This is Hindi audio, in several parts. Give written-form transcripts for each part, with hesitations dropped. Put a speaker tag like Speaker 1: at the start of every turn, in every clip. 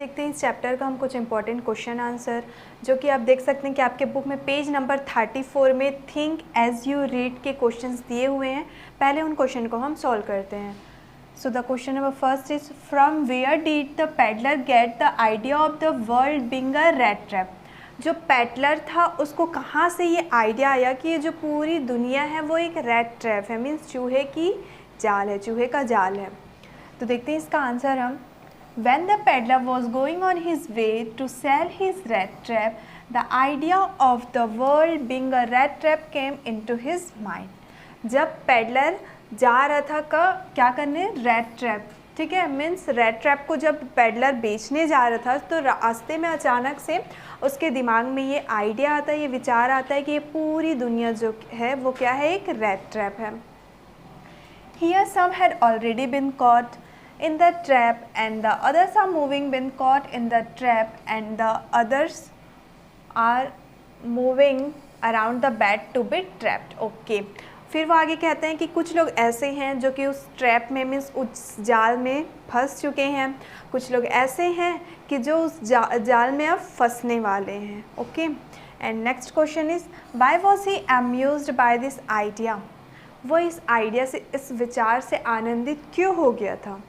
Speaker 1: देखते हैं इस चैप्टर का हम कुछ इंपॉर्टेंट क्वेश्चन आंसर जो कि आप देख सकते हैं कि आपके बुक में पेज नंबर 34 में थिंक एज यू रीड के क्वेश्चंस दिए हुए हैं। पहले उन क्वेश्चन को हम सॉल्व करते हैं। So the question number first is from where did the peddler get the idea of the world being a rat trap. जो पेडलर था उसको कहाँ से ये आइडिया आया कि ये जो पूरी दुनिया है वो एक रैट ट्रैप है, मीन्स चूहे की जाल है, चूहे का जाल है। तो देखते हैं इसका आंसर हम। When the peddler was going on his way to sell his rat trap, the idea of the world being a rat trap came into his mind. जब पेडलर जा रहा था क्या करने, रैट ट्रैप, ठीक है, मीन्स रैट ट्रैप को जब पेडलर बेचने जा रहा था तो रास्ते में अचानक से उसके दिमाग में ये आइडिया आता है, ये विचार आता है कि ये पूरी दुनिया जो है वो क्या है, एक रैट ट्रैप है। Here some had already been caught in the trap and the others are been caught in the trap and the others are moving around the bed to be trapped. Okay. फिर वो आगे कहते हैं कि कुछ लोग ऐसे हैं जो कि उस ट्रैप में मीन्स उस जाल में फंस चुके हैं, कुछ लोग ऐसे हैं कि जो उस जाल में अब फंसने वाले हैं। Okay. And next question is why was he amused by this idea. वो इस आइडिया से, इस विचार से आनंदित क्यों हो गया था।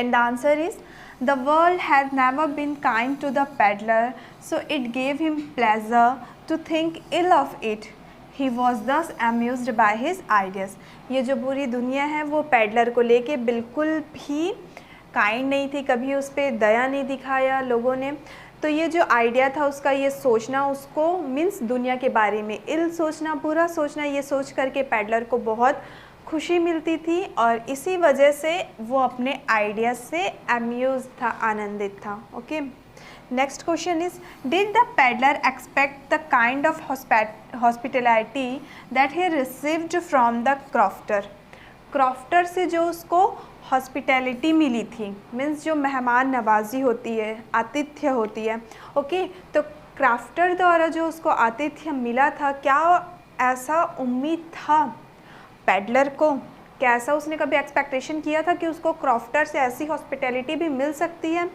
Speaker 1: And the answer is the world had never been kind to the peddler, so it gave him pleasure to think ill of it. He was thus amused by his ideas. ये जो पूरी दुनिया है वो पेडलर को लेके बिल्कुल भी काइंड नहीं थी, कभी उस पर दया नहीं दिखाया लोगों ने। तो ये जो आइडिया था उसका, ये सोचना उसको मीन्स दुनिया के बारे में इल सोचना, बुरा सोचना, ये सोच करके पेडलर को बहुत खुशी मिलती थी और इसी वजह से वो अपने आइडिया से अम्यूज था, आनंदित था। Okay. Next question is did the peddler expect the kind of hospitality that he received from the crofter. Crofter से जो उसको हॉस्पिटैलिटी मिली थी, मीन्स जो मेहमान नवाजी होती है, आतिथ्य होती है। ओके। तो क्राफ्टर द्वारा जो उसको आतिथ्य मिला था, क्या ऐसा उम्मीद था पेडलर को, कैसा उसने कभी एक्सपेक्टेशन किया था कि उसको क्रॉफ्टर से ऐसी हॉस्पिटैलिटी भी मिल सकती है।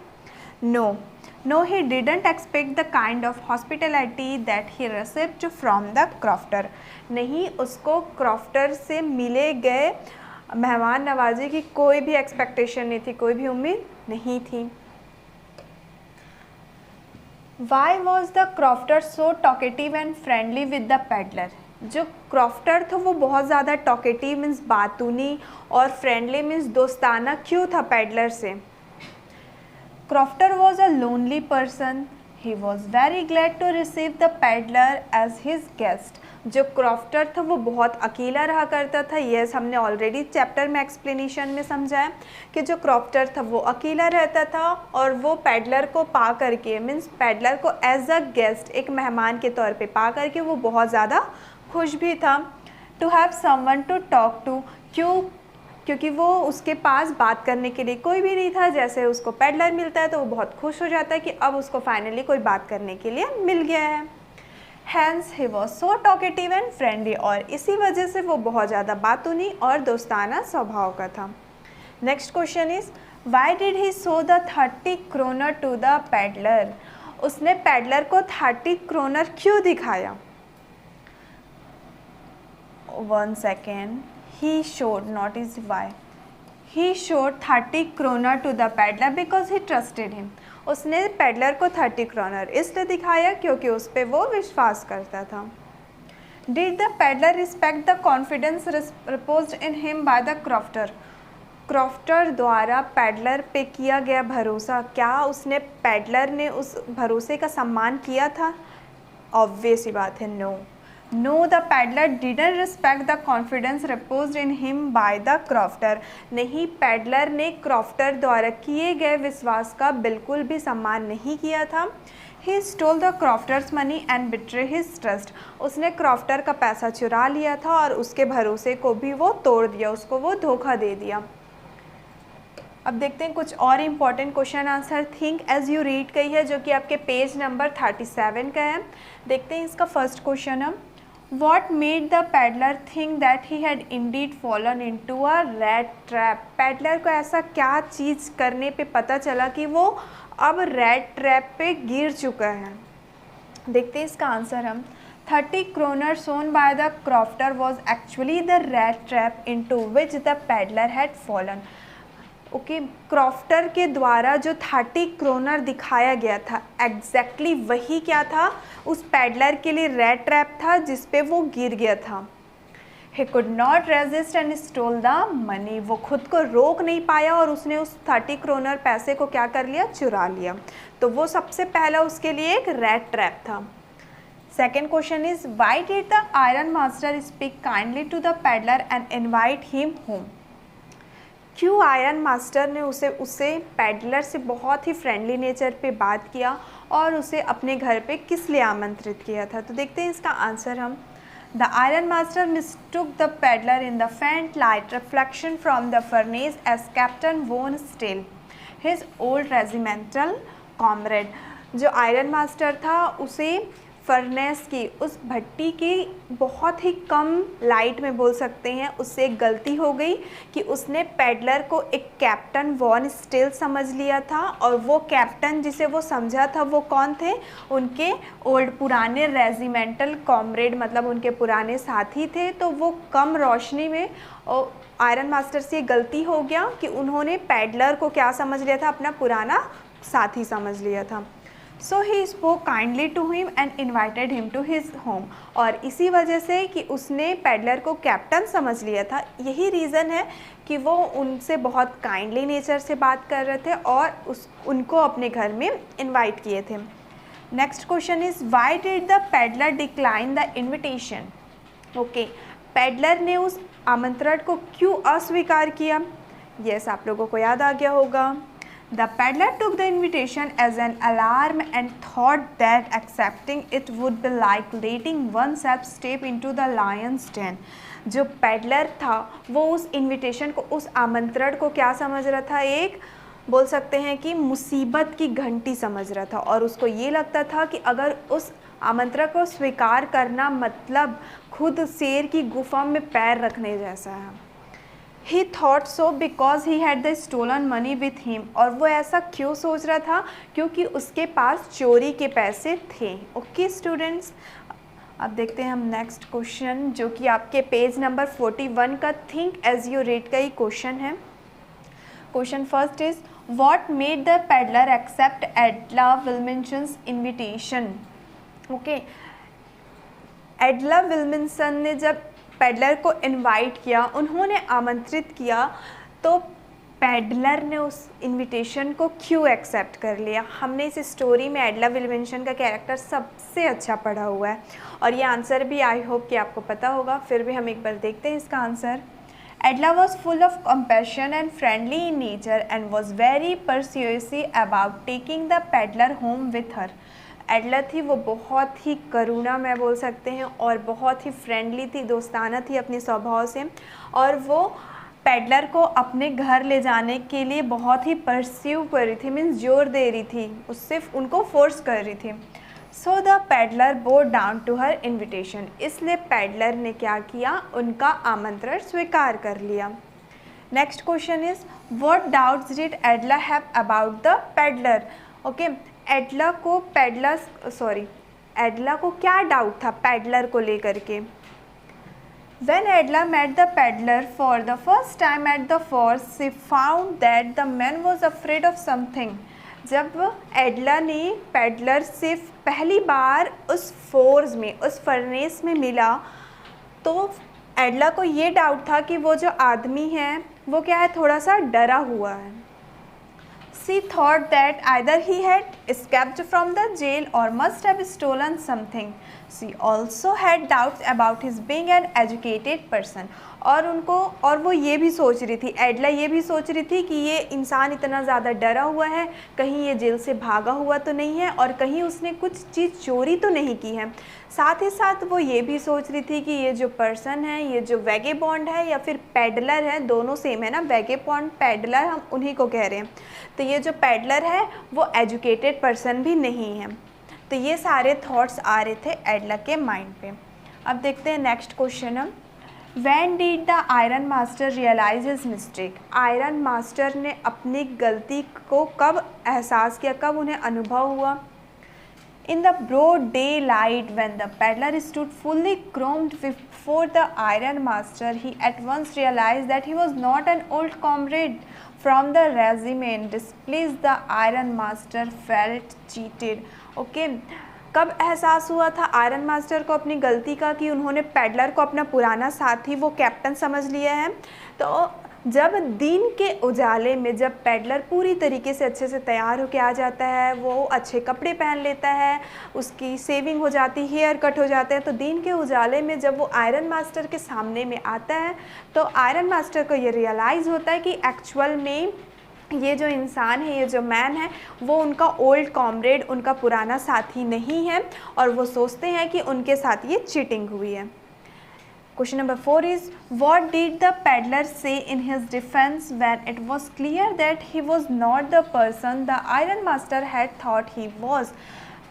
Speaker 1: No he didn't expect the kind of hospitality that he received from the crofter. नहीं, उसको क्रॉफ्टर से मिले गए मेहमान नवाजी की कोई भी एक्सपेक्टेशन नहीं थी, कोई भी उम्मीद नहीं थी। Why was the crofter so talkative and friendly with the peddler. जो क्रॉफ्टर था वो बहुत ज़्यादा टॉकेटिव मीन्स बातूनी और फ्रेंडली मीन्स दोस्ताना क्यों था पेडलर से। Crofter was a lonely person, he was very glad to receive the peddler as his guest. जो क्रॉफ्टर था वो बहुत अकेला रहा करता था। यस, हमने ऑलरेडी चैप्टर में एक्सप्लेनेशन में समझाया कि जो क्रॉफ्टर था वो अकेला रहता था और वो पेडलर को पा करके मीन्स पेडलर को एज अ गेस्ट, एक मेहमान के तौर पे पा करके वो बहुत ज़्यादा खुश भी था। To have someone to talk to, क्योंकि वो उसके पास बात करने के लिए कोई भी नहीं था। जैसे उसको पेडलर मिलता है तो वो बहुत खुश हो जाता है कि अब उसको फाइनली कोई बात करने के लिए मिल गया है। Hence he was so talkative and friendly, और इसी वजह से वो बहुत ज़्यादा बातूनी और दोस्ताना स्वभाव का था। Next question is why did he show the 30 kronor to the peddler. उसने पेडलर को 30 क्रोनर क्यों दिखाया। 1 second, he showed, not is why, he showed 30 kroner to the peddler because he trusted him. उसने पेडलर को 30 क्रोनर इसलिए दिखाया क्योंकि उस पर वो विश्वास करता था। Did the peddler respect the confidence reposed in him by the crofter? Crofter द्वारा पेडलर पे किया गया भरोसा, क्या उसने पेडलर ने उस भरोसे का सम्मान किया था। ऑब्वियस ही बात है, no the peddler didn't respect the confidence reposed in him by the crofter. नहीं, पेडलर ने क्रॉफ्टर द्वारा किए गए विश्वास का बिल्कुल भी सम्मान नहीं किया था। He stole the crofter's money and betray his trust. उसने क्रॉफ्टर का पैसा चुरा लिया था और उसके भरोसे को भी वो तोड़ दिया, उसको वो धोखा दे दिया। अब देखते हैं कुछ और important question answer think as you read कही है जो कि आपके पेज नंबर 37 का है। देखते हैं इसका फर्स्ट क्वेश्चन हम। What made the peddler think that he had indeed fallen into a rat trap? Peddler को ऐसा क्या चीज़ करने पे पता चला कि वो अब रैट ट्रैप पे गिर चुका है। देखते हैं इसका आंसर हम। 30 kroner shown by the crofter was actually the rat trap into which the peddler had fallen. Okay, crofter के द्वारा जो 30 क्रोनर दिखाया गया था एग्जैक्टली वही क्या था, उस पैडलर के लिए रैट ट्रैप था जिस पे वो गिर गया था। He could not resist and stole the money. वो खुद को रोक नहीं पाया और उसने उस 30 क्रोनर पैसे को क्या कर लिया, चुरा लिया। तो वो सबसे पहला उसके लिए एक रैट ट्रैप था। Second question is why did the iron master speak kindly to the peddler and invite him home. क्यों आयरन मास्टर ने उसे पेडलर से बहुत ही फ्रेंडली नेचर पे बात किया और उसे अपने घर पे किस लिए आमंत्रित किया था। तो देखते हैं इसका आंसर हम। The iron master mistook the peddler in the faint light reflection from the furnace as Captain Von Steele, his old regimental comrade. जो आयरन मास्टर था उसे फर्नेस की उस भट्टी की बहुत ही कम लाइट में बोल सकते हैं उससे एक गलती हो गई कि उसने पेडलर को एक कैप्टन वॉन स्टील समझ लिया था और वो कैप्टन जिसे वो समझा था वो कौन थे, उनके ओल्ड पुराने रेजिमेंटल कॉमरेड, मतलब उनके पुराने साथी थे। तो वो कम रोशनी में आयरन मास्टर से गलती हो गया कि उन्होंने पेडलर को क्या समझ लिया था, अपना पुराना साथी समझ लिया था। So he spoke kindly to him and invited him to his home. और इसी वजह से कि उसने पेडलर को कैप्टन समझ लिया था, यही रीज़न है कि वो उनसे बहुत काइंडली नेचर से बात कर रहे थे और उनको अपने घर में इनवाइट किए थे। Next question is why did the peddler decline the invitation. Okay, peddler ने उस आमंत्रण को क्यों अस्वीकार किया। यस, आप लोगों को याद आ गया होगा। The peddler took the invitation as an alarm and thought that accepting it would be like letting oneself step into the lion's den. जो पेडलर था वो उस इनविटेशन को, उस आमंत्रण को क्या समझ रहा था, एक बोल सकते हैं कि मुसीबत की घंटी समझ रहा था और उसको ये लगता था कि अगर उस आमंत्रण को स्वीकार करना मतलब खुद शेर की गुफा में पैर रखने जैसा है। He thought so because he had the stolen money with him. और वो ऐसा क्यों सोच रहा था, क्योंकि उसके पास चोरी के पैसे थे। ओके स्टूडेंट्स, अब देखते हैं हम नेक्स्ट क्वेश्चन जो कि आपके पेज नंबर 41 का थिंक एज यू रीड का ही क्वेश्चन है। Question first is what made the peddler accept Edla Willmansson's invitation. Okay, Edla Willmansson ने जब पेडलर को इनवाइट किया, उन्होंने आमंत्रित किया, तो पेडलर ने उस इनविटेशन को क्यों एक्सेप्ट कर लिया। हमने इस स्टोरी में एडला विल्मिंसन का कैरेक्टर सबसे अच्छा पढ़ा हुआ है और ये आंसर भी आई होप कि आपको पता होगा, फिर भी हम एक बार देखते हैं इसका answer. Edla was full of compassion and friendly in nature and was very persuasive about taking the peddler home with her. Edla थी वो बहुत ही करुणा में बोल सकते हैं और बहुत ही फ्रेंडली थी, दोस्ताना थी अपने स्वभाव से, और वो पेडलर को अपने घर ले जाने के लिए बहुत ही परस्यू कर रही थी, मीन्स जोर दे रही थी, उससे उनको फोर्स कर रही थी। So the peddler bowed down to her invitation, इसलिए पेडलर ने क्या किया, उनका आमंत्रण स्वीकार कर लिया। Next question is what doubts did Edla have about the peddler. Okay, Edla को क्या डाउट था पेडलर को लेकर के। When Adela met the peddler for the first time at the forge, she found that the man was afraid of something. जब एडला ने पेडलर से पहली बार उस फोर्ज में, उस फर्नेस में मिला, तो एडला को ये डाउट था कि वो जो आदमी है वो क्या है, थोड़ा सा डरा हुआ है। She thought that either he had escaped from the jail or must have stolen something. She also had doubts about his being an educated person. और वो ये भी सोच रही थी, एडला ये भी सोच रही थी कि ये इंसान इतना ज़्यादा डरा हुआ है, कहीं ये जेल से भागा हुआ तो नहीं है और कहीं उसने कुछ चीज़ चोरी तो नहीं की है। साथ ही साथ वो ये भी सोच रही थी कि ये जो पर्सन है, ये जो वैगेबॉन्ड है या फिर पेडलर है, दोनों सेम है ना, वैगेबॉन्ड पेडलर हम उन्हीं को कह रहे हैं। तो ये जो पेडलर है वो एजुकेटेड पर्सन भी नहीं है। तो ये सारे थॉट्स आ रहे थे एडला के माइंड पे। अब देखते हैं नेक्स्ट क्वेश्चन हम। When did the Iron Master realize his mistake? Iron master ने अपनी गलती को कब एहसास किया, कब उन्हें अनुभव हुआ? In the broad daylight, when the peddler stood fully groomed before the Iron Master, he at once realized that he was not an old comrade from the regiment. Displeased, the Iron Master felt cheated. Okay. कब एहसास हुआ था आयरन मास्टर को अपनी गलती का कि उन्होंने पैडलर को अपना पुराना साथी वो कैप्टन समझ लिया है? तो जब दिन के उजाले में जब पैडलर पूरी तरीके से अच्छे से तैयार होकर आ जाता है, वो अच्छे कपड़े पहन लेता है, उसकी सेविंग हो जाती है, हेयर कट हो जाते हैं, तो दिन के उजाले में जब वो आयरन मास्टर के सामने में आता है तो आयरन मास्टर को ये रियलाइज़ होता है कि एक्चुअल में ये जो इंसान है, ये जो मैन है, वो उनका ओल्ड कॉमरेड, उनका पुराना साथी नहीं है और वो सोचते हैं कि उनके साथ ये चीटिंग हुई है। Question number 4 is, what did the peddler say in his defense when it was clear that he was not the person the Iron Master had thought he was?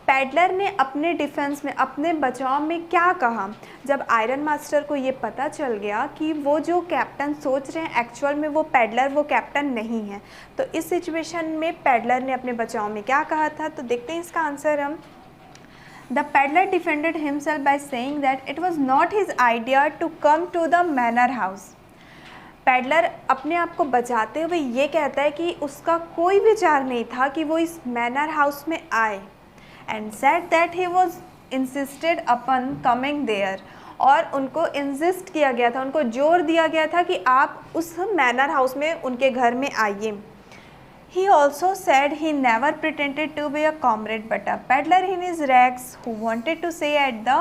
Speaker 1: Peddler ने अपने डिफेंस में, अपने बचाव में क्या कहा जब आयरन मास्टर को ये पता चल गया कि वो जो कैप्टन सोच रहे हैं एक्चुअल में वो पैडलर वो कैप्टन नहीं है? तो इस सिचुएशन में पैडलर ने अपने बचाव में क्या कहा था? तो देखते हैं इसका आंसर हम। The peddler defended himself by saying that it was not his idea to come to the manor house. Peddler अपने आप को बचाते हुए ये कहता है कि उसका कोई विचार नहीं था कि वो इस मैनर हाउस में आए, and said that he was insisted upon coming there. और उनको इंसिस्ट किया गया था, उनको जोर दिया गया था कि आप उस मैनर हाउस में उनके घर में आइए। He also said he never pretended to be a comrade but a peddler in his rags who wanted to say at the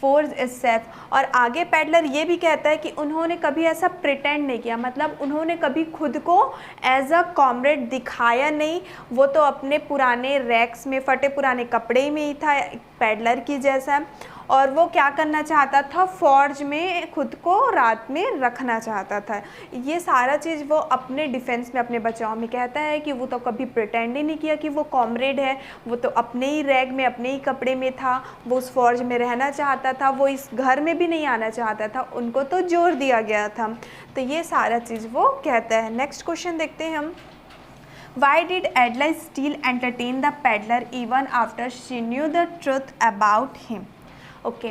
Speaker 1: force itself. और आगे पैडलर ये भी कहता है कि उन्होंने कभी ऐसा प्रिटेंड नहीं किया, मतलब उन्होंने कभी खुद को एज अ कॉमरेड दिखाया नहीं, वो तो अपने पुराने रैक्स में, फटे पुराने कपड़े में ही था पैडलर की जैसा, और वो क्या करना चाहता था, फॉर्ज में खुद को रात में रखना चाहता था। ये सारा चीज़ वो अपने डिफेंस में, अपने बचाव में कहता है कि वो तो कभी प्रिटेंड ही नहीं किया कि वो कॉमरेड है, वो तो अपने ही रैग में, अपने ही कपड़े में था, वो उस फॉर्ज में रहना चाहता था, वो इस घर में भी नहीं आना चाहता था, उनको तो जोर दिया गया था। तो ये सारा चीज़ वो कहता है। नेक्स्ट क्वेश्चन देखते हैं हम। Why did Adela still entertain the peddler even after she knew the truth about him? Okay,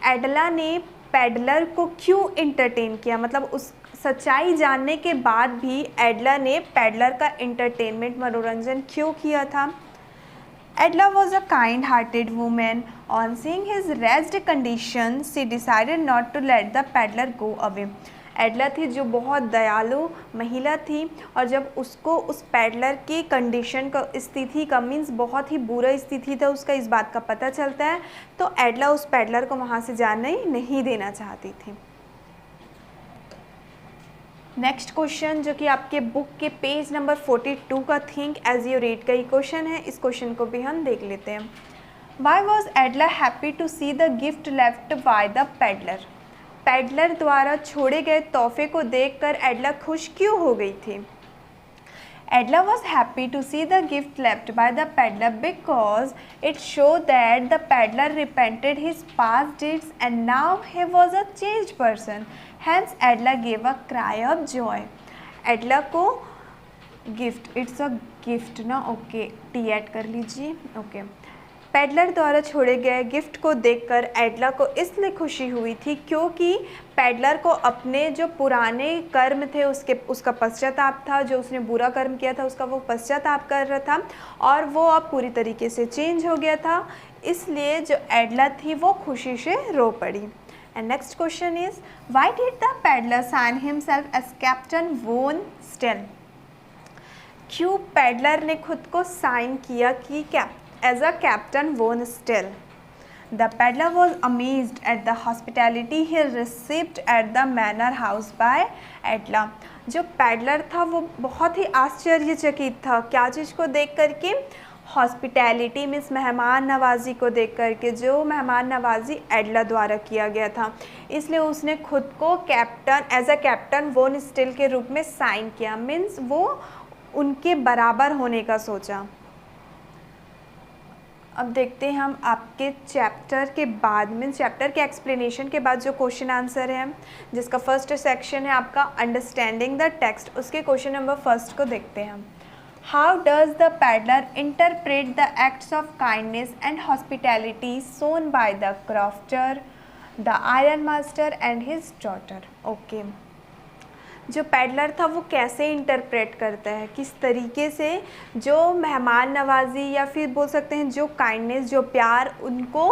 Speaker 1: Edla ने पैडलर को क्यों इंटरटेन किया, मतलब उस सच्चाई जानने के बाद भी एडला ने पैडलर का इंटरटेनमेंट, मनोरंजन क्यों किया था? Edla was a kind hearted woman. On seeing his ragged condition she decided not to let the peddler go away. Edla थी जो बहुत दयालु महिला थी, और जब उसको उस पैडलर की कंडीशन का, स्थिति का, मीन्स बहुत ही बुरा स्थिति था उसका, इस बात का पता चलता है, तो एडला उस पैडलर को वहाँ से जाने नहीं देना चाहती थी। नेक्स्ट क्वेश्चन जो कि आपके बुक के पेज नंबर 42 का थिंक एज यू रीड का ही क्वेश्चन है, इस क्वेश्चन को भी हम देख लेते हैं। Why was Edla happy to see the gift left by the peddler? Peddler द्वारा छोड़े गए तोहफे को देखकर एडला खुश क्यों हो गई थी? Edla was happy to see the gift left by the peddler because it show that the peddler repented his past deeds and now he was a changed person. Hence Edla gave a cry of joy. Edla को गिफ्ट, इट्स अ गिफ्ट ना, ओके, टी ऐड कर लीजिए, ओके। पैडलर द्वारा छोड़े गए गिफ्ट को देखकर एडला को इसलिए खुशी हुई थी क्योंकि पैडलर को अपने जो पुराने कर्म थे उसका पश्चाताप था, जो उसने बुरा कर्म किया था उसका वो पश्चाताप कर रहा था, और वो अब पूरी तरीके से चेंज हो गया था, इसलिए जो एडला थी वो खुशी से रो पड़ी। And next question is, why did the peddler sign himself as captain von Stahle? क्यों पैडलर ने खुद को साइन किया कि as a Captain Von Still? The peddler was amazed at the hospitality he received at the manor house by Adela. जो पैडलर था वो बहुत ही आश्चर्यचकित था, क्या चीज़ को देख करके? हॉस्पिटैलिटी मीन्स मेहमान नवाजी को देख करके, जो मेहमान नवाजी एडला द्वारा किया गया था, इसलिए उसने खुद को कैप्टन, एज अ कैप्टन वोन स्टिल के रूप में साइन किया, मीन्स वो उनके बराबर होने का सोचा। अब देखते हैं हम आपके चैप्टर के बाद में, चैप्टर के एक्सप्लेनेशन के बाद जो क्वेश्चन आंसर है, जिसका फर्स्ट सेक्शन है आपका अंडरस्टैंडिंग द टेक्स्ट, उसके क्वेश्चन नंबर फर्स्ट को देखते हैं हम। How does the peddler interpret the acts of kindness and hospitality shown by the crofter, the iron master and his daughter. Okay, जो पैडलर था वो कैसे इंटरप्रेट करता है, किस तरीके से जो मेहमान नवाजी या फिर बोल सकते हैं जो काइंडनेस, जो प्यार उनको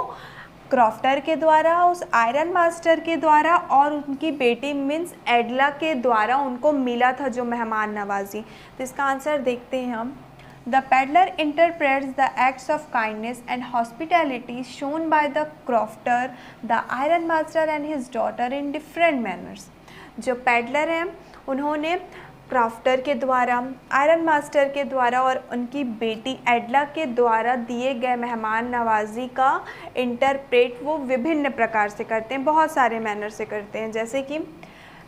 Speaker 1: क्रॉफ्टर के द्वारा, उस आयरन मास्टर के द्वारा और उनकी बेटी मीन्स एडला के द्वारा उनको मिला था, जो मेहमान नवाजी। तो इसका आंसर देखते हैं हम। The peddler interprets the acts of kindness and hospitality shown by the crofter, the iron master and his daughter in different manners. जो पैडलर हैं उन्होंने क्राफ्टर के द्वारा, आयरन मास्टर के द्वारा और उनकी बेटी एडला के द्वारा दिए गए मेहमान नवाजी का इंटरप्रेट वो विभिन्न प्रकार से करते हैं, बहुत सारे मैनर से करते हैं। जैसे कि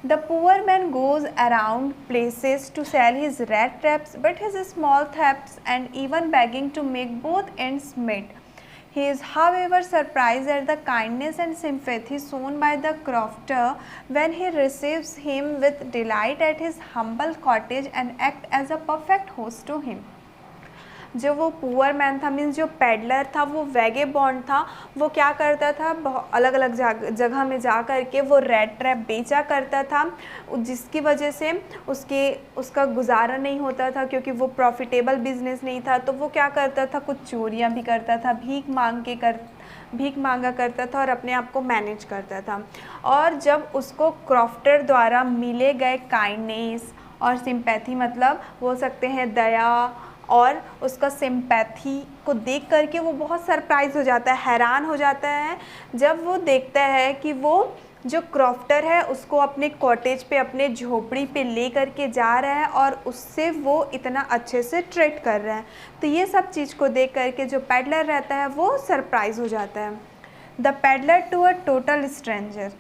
Speaker 1: the poor man goes around places to sell his rat traps but his small thefts and even begging to make both ends meet. He is, however, surprised at the kindness and sympathy shown by the crofter when he receives him with delight at his humble cottage and acts as a perfect host to him. जो वो पुअर मैन था, मीन्स जो पैडलर था, वो वैगेबॉन्ड था, वो क्या करता था, अलग अलग जगह में जा कर के वो रेड ट्रैप बेचा करता था, जिसकी वजह से उसका गुजारा नहीं होता था, क्योंकि वो प्रॉफिटेबल बिजनेस नहीं था। तो वो क्या करता था, कुछ चोरियां भी करता था, भीख मांगा करता था और अपने आप को मैनेज करता था। और जब उसको क्रॉफ्टर द्वारा मिले गए काइंडनेस और सिंपैथी, मतलब बोल सकते हैं दया और उसका सिंपैथी को देख करके वो बहुत सरप्राइज हो जाता है, हैरान हो जाता है, जब वो देखता है कि वो जो क्रॉफ्टर है उसको अपने कॉटेज पे, अपने झोपड़ी पे ले करके जा रहा है और उससे वो इतना अच्छे से ट्रीट कर रहा है। तो ये सब चीज़ को देख करके जो पैडलर रहता है वो सरप्राइज हो जाता है। The peddler to a total stranger,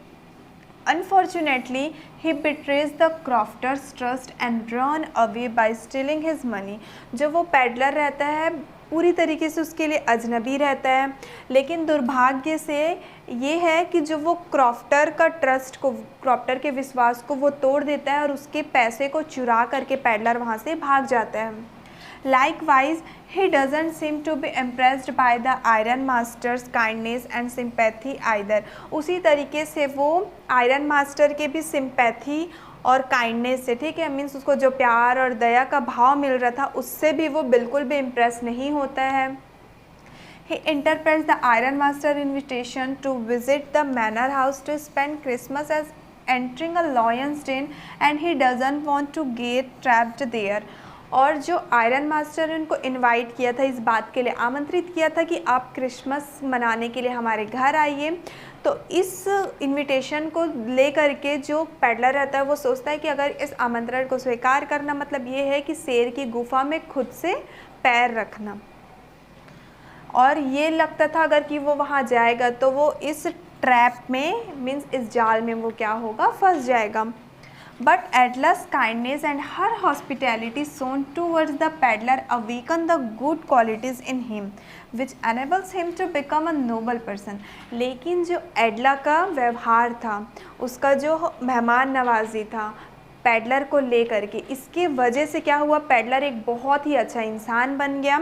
Speaker 1: Unfortunately, he betrays the crofter's trust and run away by stealing his money. जो वो पैडलर रहता है पूरी तरीके से उसके लिए अजनबी रहता है, लेकिन दुर्भाग्य से ये है कि जो वो क्रॉफ्टर का ट्रस्ट को, क्रॉफ्टर के विश्वास को वो तोड़ देता है और उसके पैसे को चुरा करके पैडलर वहाँ से भाग जाता है। Likewise, he doesn't seem to be impressed by the iron master's kindness and sympathy either. उसी तरीके से वो आयरन मास्टर के भी सिंपैथी और काइंडनेस से, ठीक है, मीन्स उसको जो प्यार और दया का भाव मिल रहा था उससे भी वो बिल्कुल भी इम्प्रेस नहीं होता है। He interprets the iron master invitation to visit the manor house to spend Christmas as entering a lion's den and he doesn't want to get trapped there. और जो आयरन मास्टर ने उनको इनवाइट किया था, इस बात के लिए आमंत्रित किया था कि आप क्रिसमस मनाने के लिए हमारे घर आइए, तो इस इनविटेशन को ले करके जो पैडलर रहता है वो सोचता है कि अगर इस आमंत्रण को स्वीकार करना मतलब ये है कि शेर की गुफा में खुद से पैर रखना। और ये लगता था अगर कि वो वहाँ जाएगा तो वो इस ट्रैप में, मीन्स इस जाल में वो क्या होगा, फंस जाएगा। But Adla's kindness and her hospitality shown towards the peddler awaken the good qualities in him, which enables him to become a noble person. लेकिन जो एडला का व्यवहार था, उसका जो मेहमान नवाजी था पैडलर को लेकर के, इसके वजह से क्या हुआ, पैडलर एक बहुत ही अच्छा इंसान बन गया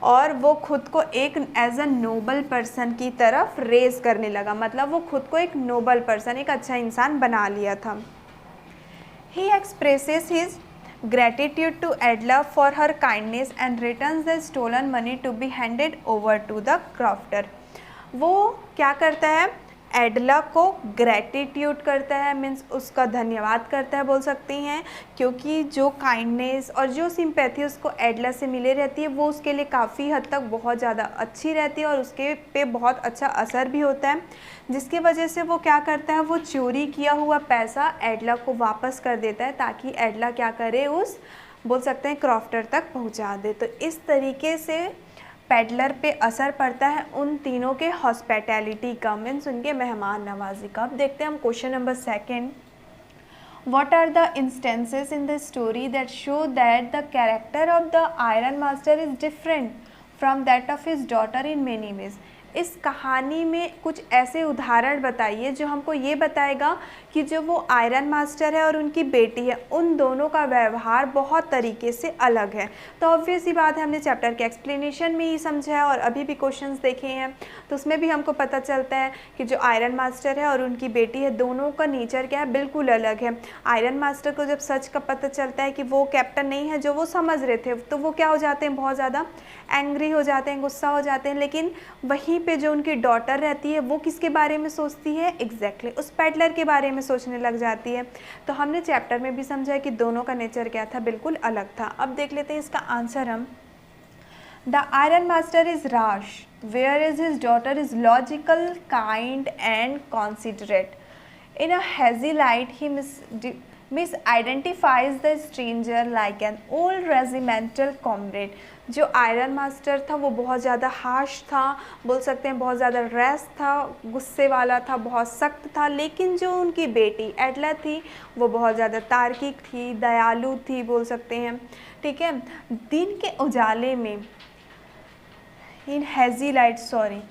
Speaker 1: और वो खुद को एक एज अ नोबल पर्सन की तरफ रेस करने लगा, मतलब वो खुद को एक नोबल पर्सन, एक अच्छा इंसान बना लिया था। He expresses his gratitude to Adla for her kindness and returns the stolen money to be handed over to the crofter. वो क्या करता है, एडला को ग्रैटिट्यूड करता है, मीन्स उसका धन्यवाद करता है बोल सकती हैं, क्योंकि जो काइंडनेस और जो सिंपैथी उसको एडला से मिले रहती है वो उसके लिए काफ़ी हद तक बहुत ज़्यादा अच्छी रहती है और उसके पे बहुत अच्छा असर भी होता है, जिसकी वजह से वो क्या करता है, वो चोरी किया हुआ पैसा एडला को वापस कर देता है ताकि एडला क्या करे, उस बोल सकते हैं क्रॉफ्टर तक पहुंचा दे। तो इस तरीके से पैडलर पे असर पड़ता है उन तीनों के हॉस्पिटैलिटी का, मीन्स उनके मेहमान नवाजी का। अब देखते हैं हम question number second. What are the instances in the story that show that the character of the Iron Master is different from that of his daughter in many ways. इस कहानी में कुछ ऐसे उदाहरण बताइए जो हमको ये बताएगा कि जो वो आयरन मास्टर है और उनकी बेटी है उन दोनों का व्यवहार बहुत तरीके से अलग है। तो ऑब्वियस ही बात है, हमने चैप्टर के एक्सप्लेनेशन में ही समझा है और अभी भी क्वेश्चंस देखे हैं तो उसमें भी हमको पता चलता है कि जो आयरन मास्टर है और उनकी बेटी है दोनों का नेचर क्या है, बिल्कुल अलग है। आयरन मास्टर को जब सच का पता चलता है कि वो कैप्टन नहीं है जो वो समझ रहे थे तो वो क्या हो जाते हैं, बहुत ज़्यादा एंग्री हो जाते हैं, गुस्सा हो जाते हैं। लेकिन वहीं पे जो उनकी डॉटर रहती है वो किसके बारे में सोचती है, एग्जैक्टली उस पेडलर के बारे में सोचने लग जाती है। तो हमने चैप्टर में भी समझा है कि दोनों का नेचर क्या था, बिल्कुल अलग था। अब देख लेते हैं इसका आंसर हम। The iron master is rash whereas his daughter is logical, kind and considerate. In a hazy light, he misidentifies the stranger like an old regimental comrade. जो आयरन मास्टर था वो बहुत ज़्यादा हार्श था, बोल सकते हैं बहुत ज़्यादा रैश था, गुस्से वाला था, बहुत सख्त था। लेकिन जो उनकी बेटी एडला थी वो बहुत ज़्यादा तार्किक थी, दयालु थी, बोल सकते हैं। ठीक है, दिन के उजाले में, इन हैजी लाइट, सॉरी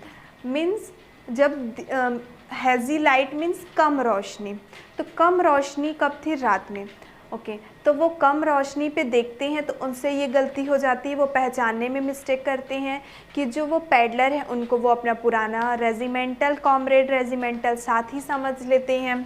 Speaker 1: मीन्स जब हैज़ी लाइट मीन्स कम रोशनी, तो कम रोशनी कब थी, रात में। ओके, तो वो कम रोशनी पे देखते हैं तो उनसे ये गलती हो जाती है, वो पहचानने में मिस्टेक करते हैं कि जो वो पैडलर है उनको वो अपना पुराना रेजिमेंटल कॉमरेड, रेजिमेंटल साथी समझ लेते हैं।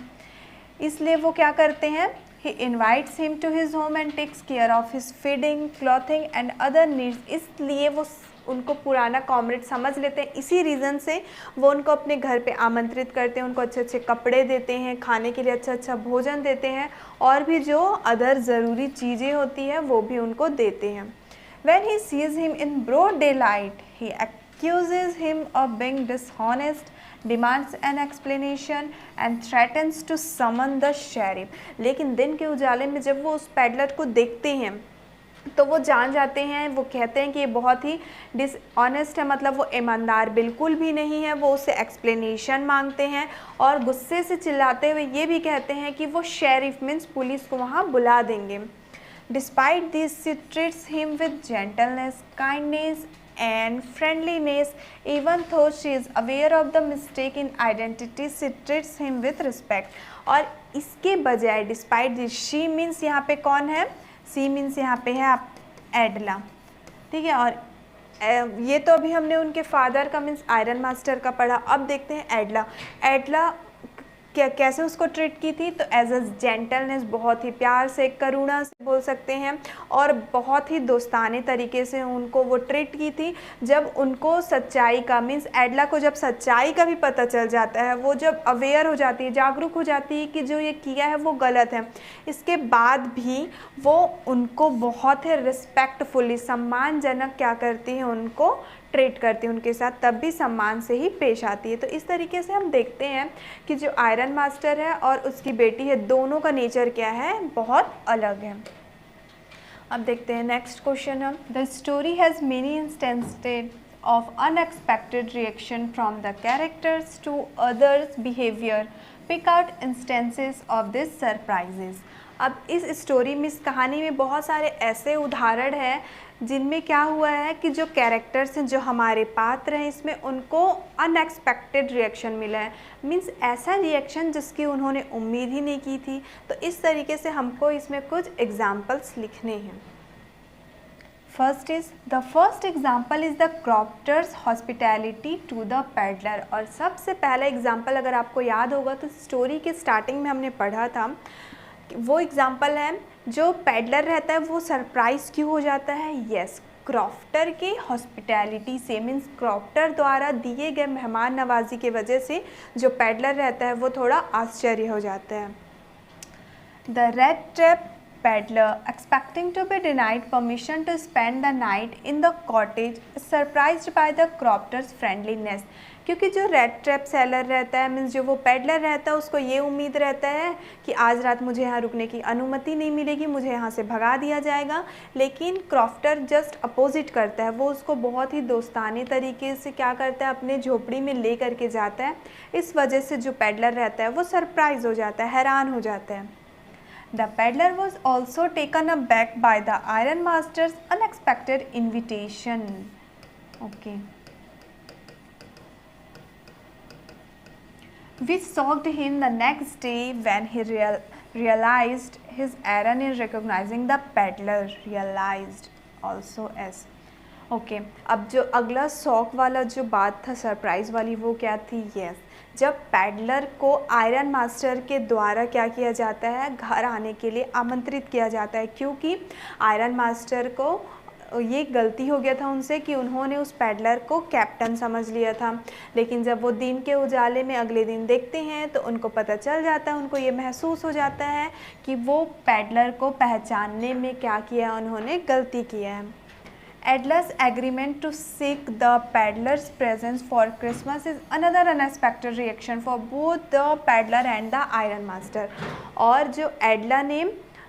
Speaker 1: इसलिए वो क्या करते हैं, he invites him to his home and takes care of his feeding, clothing and other needs। इसलिए वो उनको पुराना कॉमरेड समझ लेते हैं, इसी रीज़न से वो उनको अपने घर पे आमंत्रित करते हैं, उनको अच्छे अच्छे कपड़े देते हैं, खाने के लिए अच्छा अच्छा भोजन देते हैं और भी जो अदर ज़रूरी चीज़ें होती हैं वो भी उनको देते हैं। When he sees him in broad daylight, he accuses him of being dishonest, demands an explanation and threatens to summon the sheriff। लेकिन दिन के उजाले में जब वो उस पैडलर को देखते हैं तो वो जान जाते हैं, वो कहते हैं कि ये बहुत ही डिसऑनेस्ट है, मतलब वो ईमानदार बिल्कुल भी नहीं है। वो उससे एक्सप्लेनेशन मांगते हैं और गुस्से से चिल्लाते हुए ये भी कहते हैं कि वो शेरिफ मीन्स पुलिस को वहाँ बुला देंगे। Despite this she treats him with gentleness, kindness and friendliness, even though she is aware of the mistake in identity, she treats him with respect। और इसके बजाय डिस्पाइट दिस, शी मीन्स यहाँ पे कौन है, सी मीन्स यहाँ पे है आप एडला, ठीक है। और ये तो अभी हमने उनके फादर का मीन्स आयरन मास्टर का पढ़ा। अब देखते हैं एडला। एडला कैसे उसको ट्रीट की थी, तो एज अ जेंटलनेस, बहुत ही प्यार से, करुणा से बोल सकते हैं, और बहुत ही दोस्ताने तरीके से उनको वो ट्रीट की थी। जब उनको सच्चाई का मीन्स एडला को जब सच्चाई का भी पता चल जाता है, वो जब अवेयर हो जाती है, जागरूक हो जाती है कि जो ये किया है वो गलत है, इसके बाद भी वो उनको बहुत ही रिस्पेक्टफुली, सम्मानजनक क्या करती है, उनको ट्रीट करती है, उनके साथ तब भी सम्मान से ही पेश आती है। तो इस तरीके से हम देखते हैं कि जो आयरन मास्टर है और उसकी बेटी है दोनों का नेचर क्या है, बहुत अलग है। अब देखते हैं नेक्स्ट क्वेश्चन हम। The story has many instances of unexpected reaction from the characters to others behavior, pick out instances of this surprises. अब इस स्टोरी में, इस कहानी में बहुत सारे ऐसे उदाहरण हैं जिनमें क्या हुआ है कि जो कैरेक्टर्स हैं, जो हमारे पात्र हैं, इसमें उनको अनएक्सपेक्टेड रिएक्शन मिला है, मीन्स ऐसा रिएक्शन जिसकी उन्होंने उम्मीद ही नहीं की थी। तो इस तरीके से हमको इसमें कुछ एग्जाम्पल्स लिखने हैं। The first example is the crofter's hospitality to the peddler. और सबसे पहला एग्जाम्पल अगर आपको याद होगा तो स्टोरी के स्टार्टिंग में हमने पढ़ा था, वो एग्जाम्पल है जो पैडलर रहता है वो सरप्राइज क्यों हो जाता है, यस, क्रॉफ्टर के हॉस्पिटैलिटी से, मीन्स क्रॉफ्टर द्वारा दिए गए मेहमान नवाजी के वजह से जो पैडलर रहता है वो थोड़ा आश्चर्य हो जाता है। The red trap peddler, expecting to be denied permission to spend the night in the cottage, is surprised by the crofter's friendliness। क्योंकि जो रेड ट्रैप सेलर रहता है, मीन्स जो वो पेडलर रहता है, उसको ये उम्मीद रहता है कि आज रात मुझे यहाँ रुकने की अनुमति नहीं मिलेगी, मुझे यहाँ से भगा दिया जाएगा। लेकिन क्रॉफ्टर जस्ट अपोजिट करता है, वो उसको बहुत ही दोस्ताने तरीके से क्या करता है, अपने झोपड़ी में ले करके जाता है। इस वजह से जो पेडलर रहता है वो सरप्राइज हो जाता है, हैरान हो जाता है। The peddler was also taken aback by the iron master's unexpected invitation। Okay. Which shocked him the next day when he realized his error in recognizing the peddler. Realized also as. Okay अब जो अगला शॉक वाला जो बात था, सरप्राइज़ वाली, वो क्या थी? यस, जब पैडलर को आयरन मास्टर के द्वारा क्या किया जाता है, घर आने के लिए आमंत्रित किया जाता है, क्योंकि आयरन मास्टर को ये गलती हो गया था उनसे कि उन्होंने उस पैडलर को कैप्टन समझ लिया था। लेकिन जब वो दिन के उजाले में अगले दिन देखते हैं तो उनको पता चल जाता है, उनको ये महसूस हो जाता है कि वो पैडलर को पहचानने में क्या किया, उन्होंने गलती किया है। Adler's agreement to seek the peddler's presence for Christmas is another unexpected reaction for both the peddler and the iron master। और जो एडला ने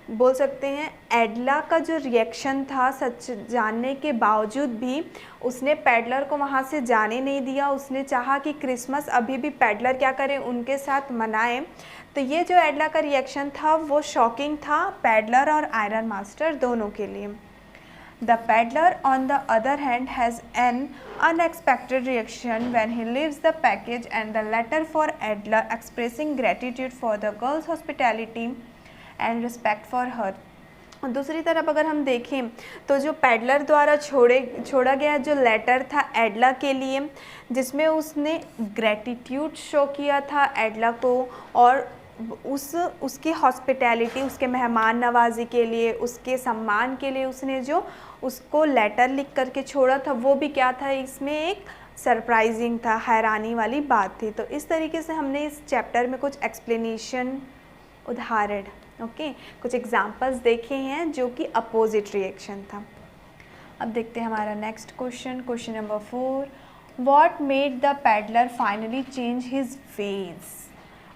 Speaker 1: बोल सकते हैं, एडला का जो रिएक्शन था, सच जानने के बावजूद भी उसने पैडलर को वहाँ से जाने नहीं दिया। उसने चाहा कि क्रिसमस अभी भी पैडलर क्या करें, उनके साथ मनाएं। तो ये जो एडला का रिएक्शन था वो शॉकिंग था पैडलर और आयरन मास्टर दोनों के लिए। The peddler, on the other hand, has an unexpected reaction when he leaves the package and the letter for Adler expressing gratitude for the girl's hospitality and respect for her। दूसरी तरफ अगर हम देखें तो जो पैडलर द्वारा छोड़ा गया जो लेटर था एडला के लिए, जिसमें उसने ग्रेटिट्यूड शो किया था एडला को, और उसकी हॉस्पिटैलिटी, उसके मेहमान नवाजी के लिए, उसके सम्मान के लिए उसने जो उसको लेटर लिख करके छोड़ा था, वो भी क्या था, इसमें एक सरप्राइजिंग था, हैरानी वाली बात थी। तो इस तरीके से हमने इस चैप्टर में कुछ एक्सप्लेनेशन, उदाहरण, ओके, कुछ एग्जांपल्स देखे हैं जो कि अपोजिट रिएक्शन था। अब देखते हैं हमारा next question, question number 4। What made the peddler finally change his veg.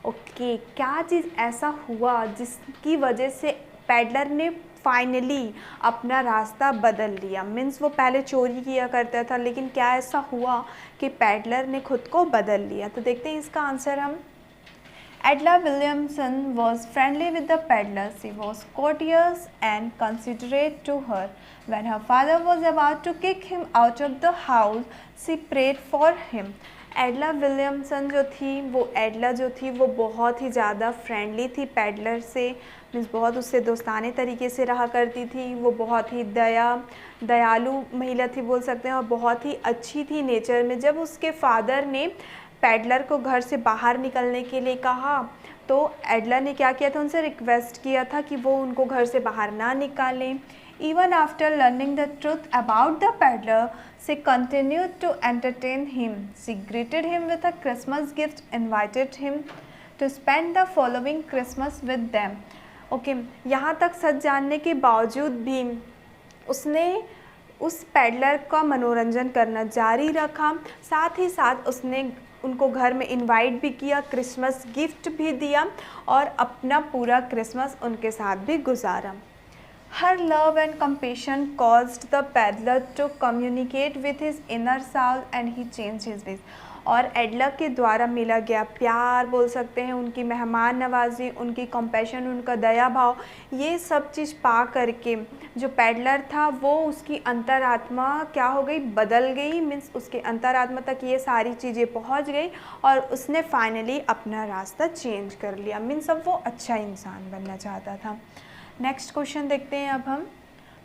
Speaker 1: Okay, क्या चीज़ ऐसा हुआ जिसकी वजह से पैडलर ने फाइनली अपना रास्ता बदल लिया। मीन्स वो पहले चोरी किया करता था, लेकिन क्या ऐसा हुआ कि पैडलर ने खुद को बदल लिया। तो देखते हैं इसका आंसर हम। Adela Williamson was friendly with the peddler. She was courteous and considerate to her. When her father was about to kick him out of the house, she prayed for him. एडला Williamson जो थी, वो एडला जो थी वो बहुत ही ज़्यादा फ्रेंडली थी पैडलर से, मीन्स बहुत उससे दोस्ताने तरीके से रहा करती थी। वो बहुत ही दयालु महिला थी बोल सकते हैं, और बहुत ही अच्छी थी नेचर में। जब उसके फादर ने पैडलर को घर से बाहर निकलने के लिए कहा तो एडला ने क्या किया था, उनसे रिक्वेस्ट किया था कि वो उनको घर से बाहर ना निकालें। Even after learning the truth about the peddler, she continued to entertain him. She greeted him with a Christmas gift, invited him to spend the following Christmas with them. Okay, यहाँ तक सच जानने के बावजूद भी उसने उस पैडलर का मनोरंजन करना जारी रखा। साथ ही साथ उसने उनको घर में इनवाइट भी किया, क्रिसमस गिफ्ट भी दिया और अपना पूरा क्रिसमस उनके साथ भी गुजारा। Her love and compassion caused the peddler to communicate with his inner soul and he changed his ways। और एडला के द्वारा मिला गया प्यार बोल सकते हैं, उनकी मेहमान नवाजी, उनकी कंपैशन, उनका दया भाव, ये सब चीज़ पा करके जो पैडलर था वो उसकी अंतरात्मा क्या हो गई, बदल गई। मीन्स उसके अंतरात्मा तक ये सारी चीज़ें पहुंच गई और उसने फाइनली अपना रास्ता चेंज कर लिया। मीन्स अब वो अच्छा इंसान बनना चाहता था। नेक्स्ट क्वेश्चन देखते हैं अब हम।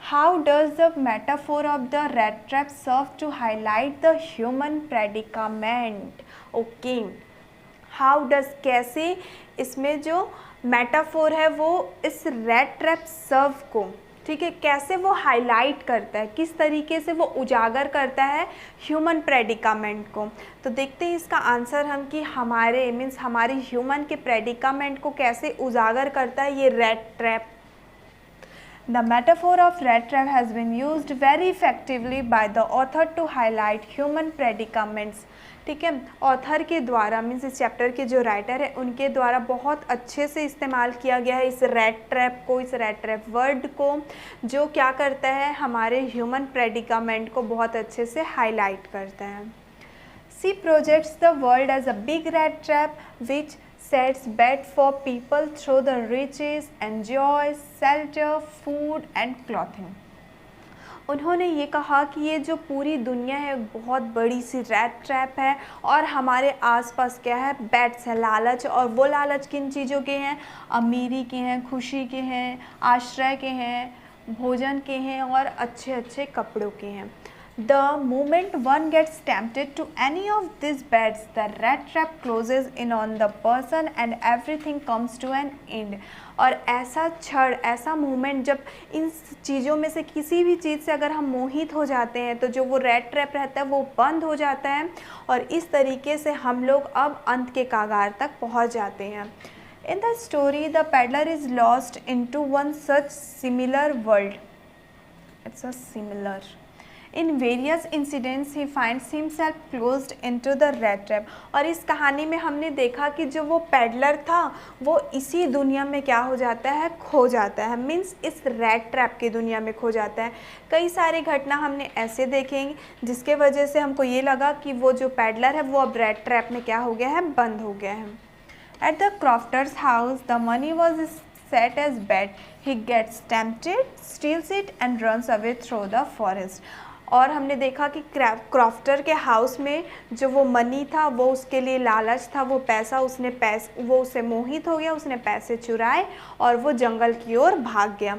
Speaker 1: How does the metaphor of the rat trap serve to highlight the human predicament. Okay, how does, कैसे इसमें जो मेटाफोर है वो इस रैट ट्रैप सर्व को, ठीक है, कैसे वो हाईलाइट करता है, किस तरीके से वो उजागर करता है ह्यूमन प्रेडिकामेंट को। तो देखते हैं इसका आंसर हम कि हमारे मीन्स हमारी ह्यूमन के प्रेडिकामेंट को कैसे उजागर करता है ये rat trap. The metaphor of rat trap has been used very effectively by the author to highlight human predicaments। ठीक है, ऑथर के द्वारा मीन्स इस चैप्टर के जो राइटर है उनके द्वारा बहुत अच्छे से इस्तेमाल किया गया है इस रैट ट्रैप को, इस रैट ट्रैप वर्ड को, जो क्या करता है, हमारे ह्यूमन प्रेडिकामेंट को बहुत अच्छे से हाईलाइट करता है। She projects the world as a big rat trap which sets bait for people through the riches and joys, shelter, food and clothing। उन्होंने ये कहा कि ये जो पूरी दुनिया है बहुत बड़ी सी रैट ट्रैप है और हमारे आसपास क्या है, बैट्स है, लालच। और वो लालच किन चीज़ों के हैं, अमीरी के हैं, खुशी के हैं, आश्रय के हैं, भोजन के हैं और अच्छे अच्छे कपड़ों के हैं। The moment one gets tempted to any of these beds, the rat trap closes in on the person and everything comes to an end. और ऐसा क्षण, ऐसा मोमेंट जब इन चीज़ों में से किसी भी चीज़ से अगर हम मोहित हो जाते हैं तो जो वो रेड ट्रैप रहता है वो बंद हो जाता है और इस तरीके से हम लोग अब अंत के कागार तक पहुंच जाते हैं। In the story, the peddler is lost into one such similar world. It's a similar. In various incidents, he finds himself closed into the rat trap. और इस कहानी में हमने देखा कि जो वो पेडलर था वो इसी दुनिया में क्या हो जाता है, खो जाता है। मीन्स इस रैट ट्रैप की दुनिया में खो जाता है। कई सारी घटना हमने ऐसे देखेंगे जिसके वजह से हमको ये लगा कि वो जो पेडलर है वो अब रैट ट्रैप में क्या हो गया है, बंद हो गया है। At the crofter's house, the money was set as bet. He gets tempted, steals it and runs away through the forest. और हमने देखा कि क्रॉफ्टर के हाउस में जो वो मनी था वो उसके लिए लालच था, वो पैसा वो उससे मोहित हो गया, उसने पैसे चुराए और वो जंगल की ओर भाग गया।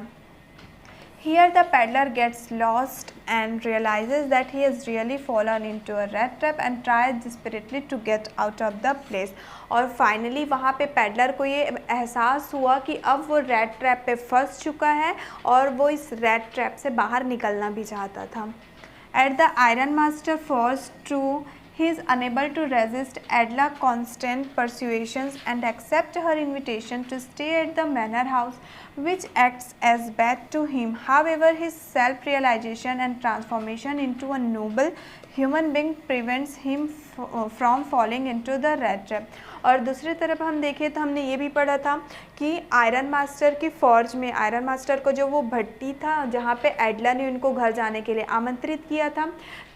Speaker 1: Here the peddler gets lost and realizes that he has really fallen into a rat trap and tries desperately to get out of the place. और फाइनली वहाँ पे पेडलर को ये एहसास हुआ कि अब वो रैट ट्रैप पे फंस चुका है और वो इस रैट ट्रैप से बाहर निकलना भी चाहता था। At the iron master falls true, he is unable to resist Adla's constant persuasions and accept her invitation to stay at the manor house, which acts as bait to him. However, his self-realization and transformation into a noble human being prevents him from falling into the rat trap. और दूसरी तरफ हम देखें तो हमने ये भी पढ़ा था कि आयरन मास्टर की फौज में आयरन मास्टर को जो वो भट्टी था जहाँ पे एडला ने उनको घर जाने के लिए आमंत्रित किया था,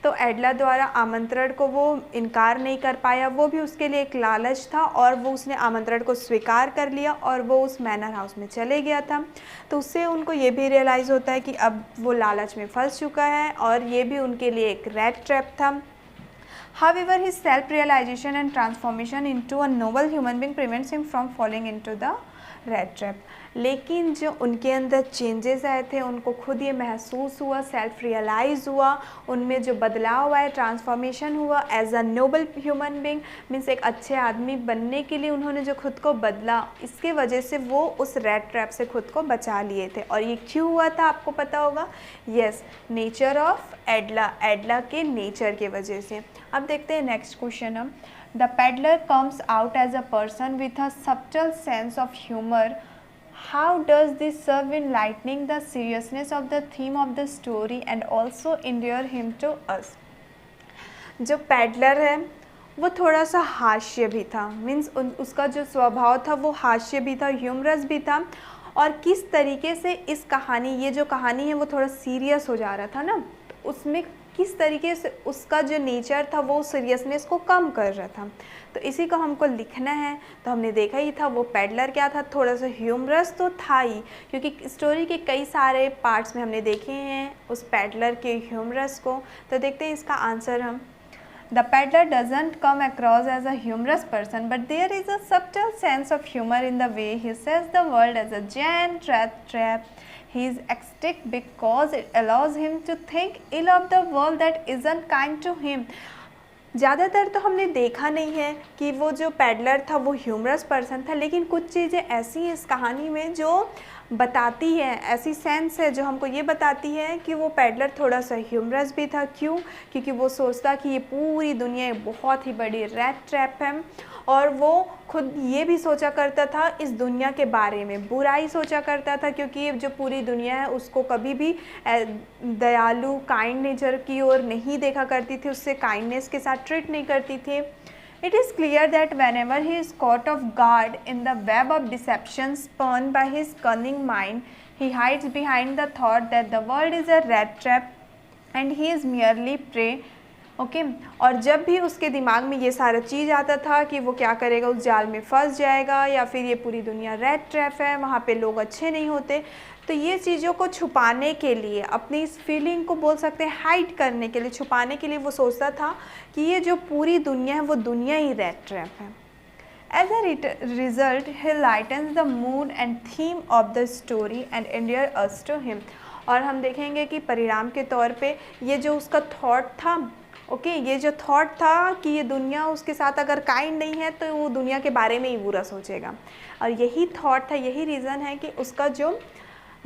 Speaker 1: तो एडला द्वारा आमंत्रण को वो इनकार नहीं कर पाया। वो भी उसके लिए एक लालच था और वो उसने आमंत्रण को स्वीकार कर लिया और वो उस मैनर हाउस में चले गया था। तो उससे उनको ये भी रियलाइज़ होता है कि अब वो लालच में फंस चुका है और ये भी उनके लिए एक रैट ट्रैप था। However, his self-realization and transformation into a noble human being prevents him from falling into the rat trap. लेकिन जो उनके अंदर चेंजेस आए थे, उनको खुद ये महसूस हुआ, सेल्फ रियलाइज़ हुआ, उनमें जो बदलाव आया, ट्रांसफॉर्मेशन हुआ as a noble human being, means एक अच्छे आदमी बनने के लिए उन्होंने जो खुद को बदला, इसके वजह से वो उस रैट ट्रैप से खुद को बचा लिए थे। और ये क्यों हुआ था आपको पता होगा, यस, नेचर ऑफ एडला के नेचर के वजह से। अब देखते हैं नेक्स्ट क्वेश्चन हम। The peddler comes out as a person with a subtle sense of humour. How does this serve in lightening the seriousness of the theme of the story and also endear him to us? जो पेडलर है वो थोड़ा सा हास्य भी था, मीन्स उसका जो स्वभाव था वो हास्य भी था, ह्यूमरस भी था। और किस तरीके से इस कहानी, ये जो कहानी है वो थोड़ा सीरियस हो जा रहा था ना, तो उसमें किस तरीके से उसका जो नेचर था वो सीरियसनेस को कम कर रहा था। तो इसी को हमको लिखना है। तो हमने देखा ही था वो पेडलर क्या था, थोड़ा सा ह्यूमरस तो था ही, क्योंकि स्टोरी के कई सारे पार्ट्स में हमने देखे हैं उस पेडलर के ह्यूमरस को। तो देखते हैं इसका आंसर हम। The peddler doesn't come across as a humorous person, but there is a subtle sense of humor in the way he says the world as a giant rat trap. He is ecstatic because it allows him to think ill of the world that isn't kind to him. ज़्यादातर तो हमने देखा नहीं है कि वो जो पेडलर था वो ह्यूमरस पर्सन था, लेकिन कुछ चीज़ें ऐसी हैं इस कहानी में जो बताती है, ऐसी सेंस है जो हमको ये बताती है कि वो पेडलर थोड़ा सा ह्यूमरस भी था। क्यों? क्योंकि वो सोचता कि ये पूरी दुनिया एक बहुत ही बड़ी रैट ट्रैप है और वो खुद ये भी सोचा करता था इस दुनिया के बारे में, बुराई सोचा करता था, क्योंकि ये जो पूरी दुनिया है उसको कभी भी दयालु काइंड नेचर की ओर नहीं देखा करती थी, उससे काइंडनेस के साथ ट्रीट नहीं करती थी। It is clear that whenever he is caught off guard in the web of deception spun by his cunning mind, he hides behind the thought that the world is a rat trap and he is merely prey okay. और जब भी उसके दिमाग में ये सारा चीज़ आता था कि वो क्या करेगा, उस जाल में फंस जाएगा या फिर ये पूरी दुनिया रेड ट्रैप है, वहाँ पे लोग अच्छे नहीं होते, तो ये चीज़ों को छुपाने के लिए, अपनी इस फीलिंग को बोल सकते हैं हाइड करने के लिए, छुपाने के लिए वो सोचता था कि ये जो पूरी दुनिया है वो दुनिया ही रेड ट्रैप है। As a result, he lightens the mood and theme of the story and endear us to him. और हम देखेंगे कि परिणाम के तौर पे ये जो उसका थॉट था, ओके, ये जो थॉट था कि ये दुनिया उसके साथ अगर काइंड नहीं है तो वो दुनिया के बारे में ही बुरा सोचेगा, और यही थॉट था, यही रीज़न है कि उसका जो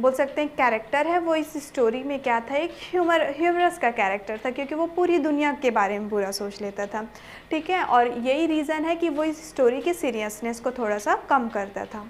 Speaker 1: बोल सकते हैं कैरेक्टर है वो इस स्टोरी में क्या था, एक ह्यूमरस का कैरेक्टर था, क्योंकि वो पूरी दुनिया के बारे में बुरा सोच लेता था। ठीक है, और यही रीज़न है कि वो इस स्टोरी के सीरियसनेस को थोड़ा सा कम करता था।